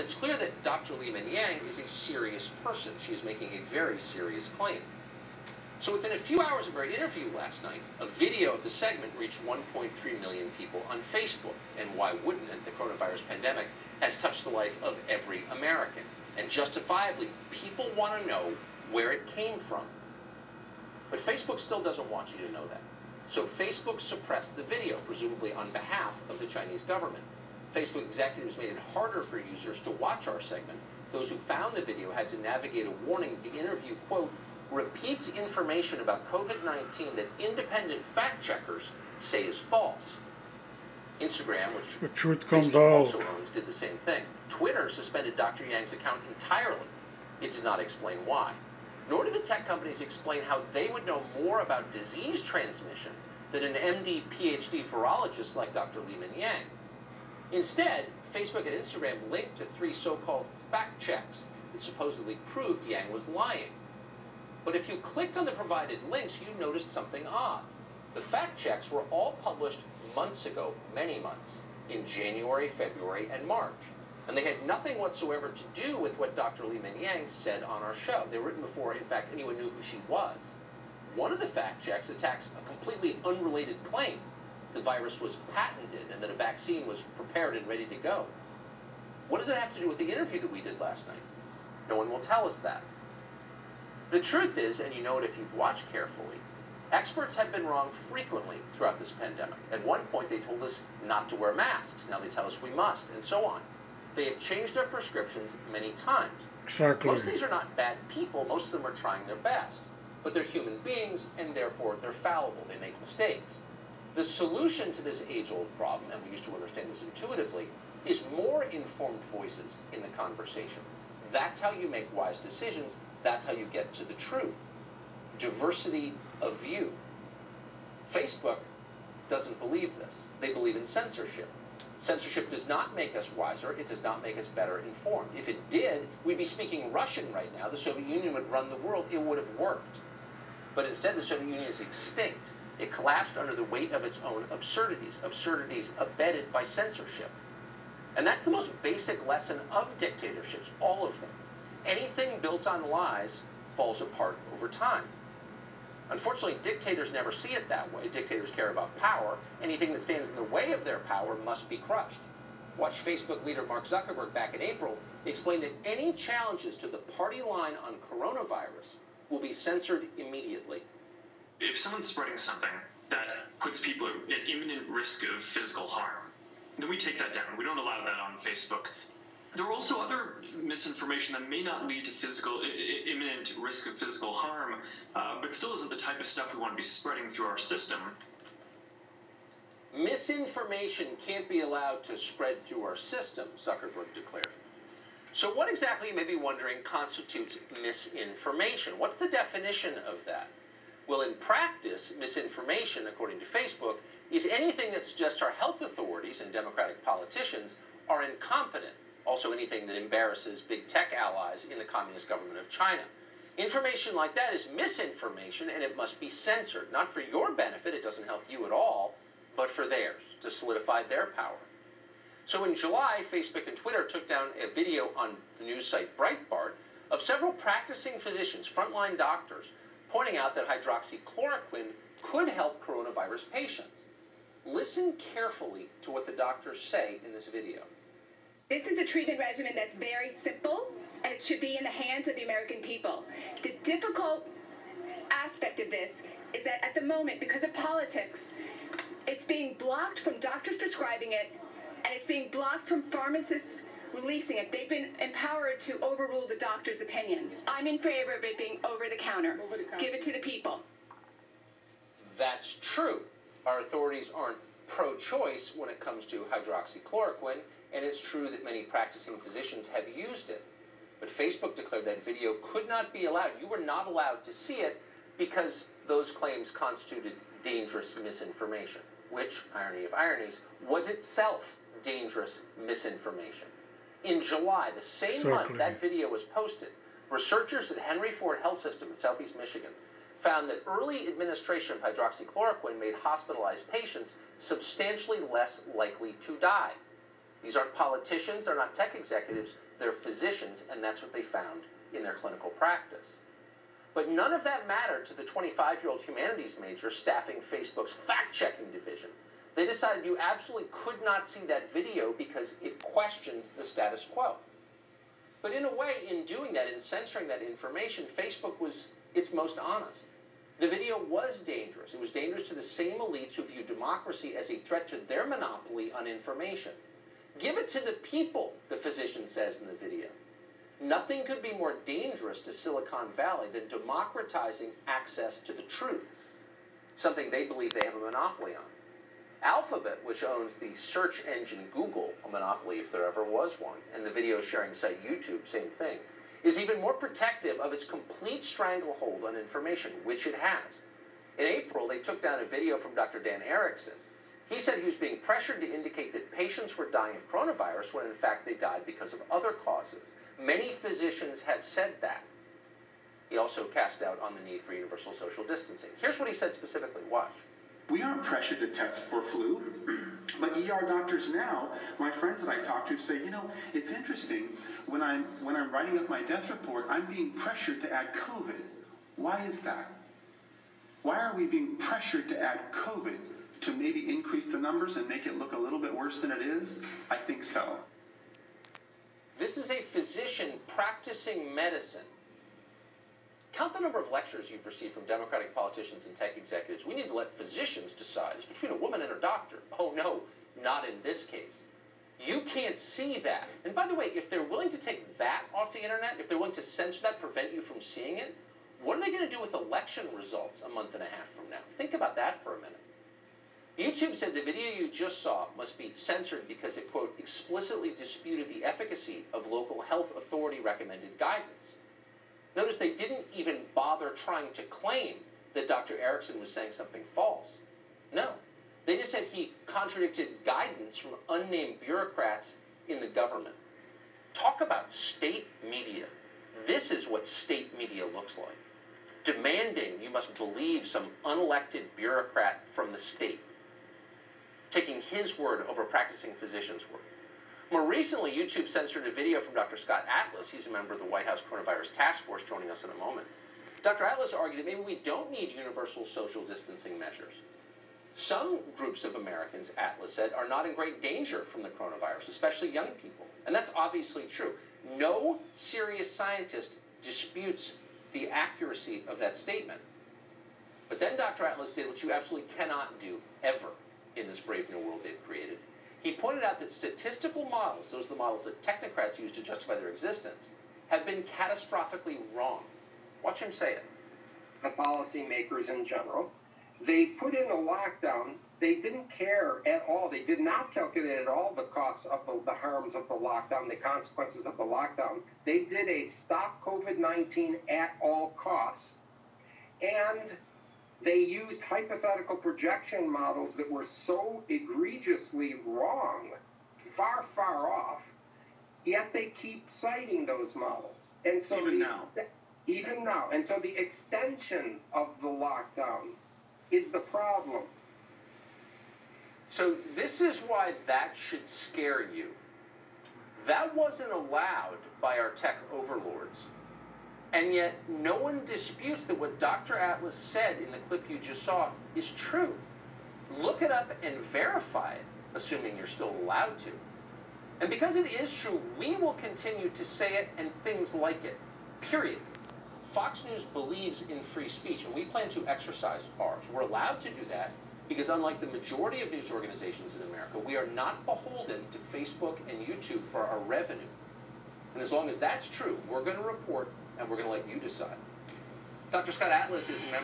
it's clear that Dr. Li Yang is a serious person. She is making a very serious claim. So within a few hours of her interview last night, a video of the segment reached 1.3 million people on Facebook. And why wouldn't it? The coronavirus pandemic has touched the life of every American. And justifiably, people want to know where it came from. But Facebook still doesn't want you to know that. So Facebook suppressed the video, presumably on behalf of the Chinese government. Facebook executives made it harder for users to watch our segment. Those who found the video had to navigate a warning. The interview, quote, repeats information about COVID-19 that independent fact-checkers say is false. Instagram, which the truth comes Facebook out, also owns, did the same thing. Twitter suspended Dr. Yang's account entirely. It did not explain why. Nor did the tech companies explain how they would know more about disease transmission than an MD, PhD virologist like Dr. Li Yang. Instead, Facebook and Instagram linked to 3 so-called fact checks that supposedly proved Yang was lying. But if you clicked on the provided links, you noticed something odd. The fact checks were all published months ago, many months, in January, February, and March. And they had nothing whatsoever to do with what Dr. Li Yang said on our show. They were written before, in fact, anyone knew who she was. One of the fact checks attacks a completely unrelated claim. The virus was patented and that a vaccine was prepared and ready to go. What does it have to do with the interview that we did last night? No one will tell us that. The truth is, and you know it if you've watched carefully, experts have been wrong frequently throughout this pandemic. At one point, they told us not to wear masks. Now they tell us we must, and so on. They have changed their prescriptions many times. Exactly. Most of these are not bad people. Most of them are trying their best. But they're human beings, and therefore they're fallible. They make mistakes. The solution to this age-old problem, and we used to understand this intuitively, is more informed voices in the conversation. That's how you make wise decisions. That's how you get to the truth. Diversity of view. Facebook doesn't believe this. They believe in censorship. Censorship does not make us wiser. It does not make us better informed. If it did, we'd be speaking Russian right now. The Soviet Union would run the world. It would have worked. But instead, the Soviet Union is extinct. It collapsed under the weight of its own absurdities, absurdities abetted by censorship. And that's the most basic lesson of dictatorships, all of them. Anything built on lies falls apart over time. Unfortunately, dictators never see it that way. Dictators care about power. Anything that stands in the way of their power must be crushed. Watch Facebook leader Mark Zuckerberg back in April explain that any challenges to the party line on coronavirus will be censored immediately. If someone's spreading something that puts people at imminent risk of physical harm, then we take that down. We don't allow that on Facebook. There are also other misinformation that may not lead to imminent risk of physical harm, but still isn't the type of stuff we want to be spreading through our system. Misinformation can't be allowed to spread through our system, Zuckerberg declared. So what exactly, you may be wondering, constitutes misinformation? What's the definition of that? Well, in practice, misinformation, according to Facebook, is anything that suggests our health authorities and Democratic politicians are incompetent. Also anything that embarrasses big tech allies in the Communist government of China. Information like that is misinformation, and it must be censored. Not for your benefit, it doesn't help you at all, but for theirs, to solidify their power. So in July, Facebook and Twitter took down a video on the news site Breitbart of several practicing physicians, frontline doctors, pointing out that hydroxychloroquine could help coronavirus patients. Listen carefully to what the doctors say in this video. This is a treatment regimen that's very simple, and it should be in the hands of the American people. The difficult aspect of this is that at the moment, because of politics, it's being blocked from doctors prescribing it, and it's being blocked from pharmacists releasing it. They've been empowered to overrule the doctor's opinion. I'm in favor of it being over the counter. Give it to the people. That's true. Our authorities aren't pro-choice when it comes to hydroxychloroquine, and it's true that many practicing physicians have used it. But Facebook declared that video could not be allowed. You were not allowed to see it because those claims constituted dangerous misinformation, which, irony of ironies, was itself dangerous misinformation. In July, the same month that video was posted, researchers at Henry Ford Health System in Southeast Michigan found that early administration of hydroxychloroquine made hospitalized patients substantially less likely to die. These aren't politicians, they're not tech executives, they're physicians, and that's what they found in their clinical practice. But none of that mattered to the 25-year-old humanities major staffing Facebook's fact-checking division. They decided you absolutely could not see that video because it questioned the status quo. But in a way, in doing that, in censoring that information, Facebook was its most honest. The video was dangerous. It was dangerous to the same elites who view democracy as a threat to their monopoly on information. Give it to the people, the physician says in the video. Nothing could be more dangerous to Silicon Valley than democratizing access to the truth, something they believe they have a monopoly on. Alphabet, which owns the search engine Google, a monopoly if there ever was one, and the video sharing site YouTube, same thing, is even more protective of its complete stranglehold on information, which it has. In April, they took down a video from Dr. Dan Erickson. He said he was being pressured to indicate that patients were dying of coronavirus when in fact they died because of other causes. Many physicians have said that. He also cast doubt on the need for universal social distancing. Here's what he said specifically. Watch. We aren't pressured to test for flu, but ER doctors now, my friends that I talk to say, you know, it's interesting, when I'm writing up my death report, I'm being pressured to add COVID. Why is that? Why are we being pressured to add COVID? To maybe increase the numbers and make it look a little bit worse than it is? I think so. This is a physician practicing medicine. Count the number of lectures you've received from Democratic politicians and tech executives. We need to let physicians decide. It's between a woman and her doctor. Oh no, not in this case. You can't see that. And by the way, if they're willing to take that off the internet, if they're willing to censor that, prevent you from seeing it, what are they going to do with election results a month and a half from now? Think about that for a minute. YouTube said the video you just saw must be censored because it, quote, explicitly disputed the efficacy of local health authority recommended guidance. Notice they didn't even bother trying to claim that Dr. Erickson was saying something false. No. They just said he contradicted guidance from unnamed bureaucrats in the government. Talk about state media. This is what state media looks like. Demanding you must believe some unelected bureaucrat from the state. Taking his word over practicing physicians' word. More recently, YouTube censored a video from Dr. Scott Atlas. He's a member of the White House Coronavirus Task Force, joining us in a moment. Dr. Atlas argued that maybe we don't need universal social distancing measures. Some groups of Americans, Atlas said, are not in great danger from the coronavirus, especially young people. And that's obviously true. No serious scientist disputes the accuracy of that statement. But then Dr. Atlas did what you absolutely cannot do ever in this brave new world they've created. He pointed out that statistical models, those are the models that technocrats use to justify their existence, have been catastrophically wrong. Watch him say it. The policymakers in general, they put in a lockdown. They didn't care at all. They did not calculate at all the costs of the harms of the lockdown, the consequences of the lockdown. They did a stop COVID-19 at all costs. And they used hypothetical projection models that were so egregiously wrong, far, far off, yet they keep citing those models. And so even now. And so the extension of the lockdown is the problem. So this is why that should scare you. That wasn't allowed by our tech overlords. And yet, no one disputes that what Dr. Atlas said in the clip you just saw is true. Look it up and verify it, assuming you're still allowed to. And because it is true, we will continue to say it and things like it. Period. Fox News believes in free speech, and we plan to exercise ours. We're allowed to do that because unlike the majority of news organizations in America, we are not beholden to Facebook and YouTube for our revenue. And as long as that's true, we're going to report and we're going to let you decide. Dr. Scott Atlas is a member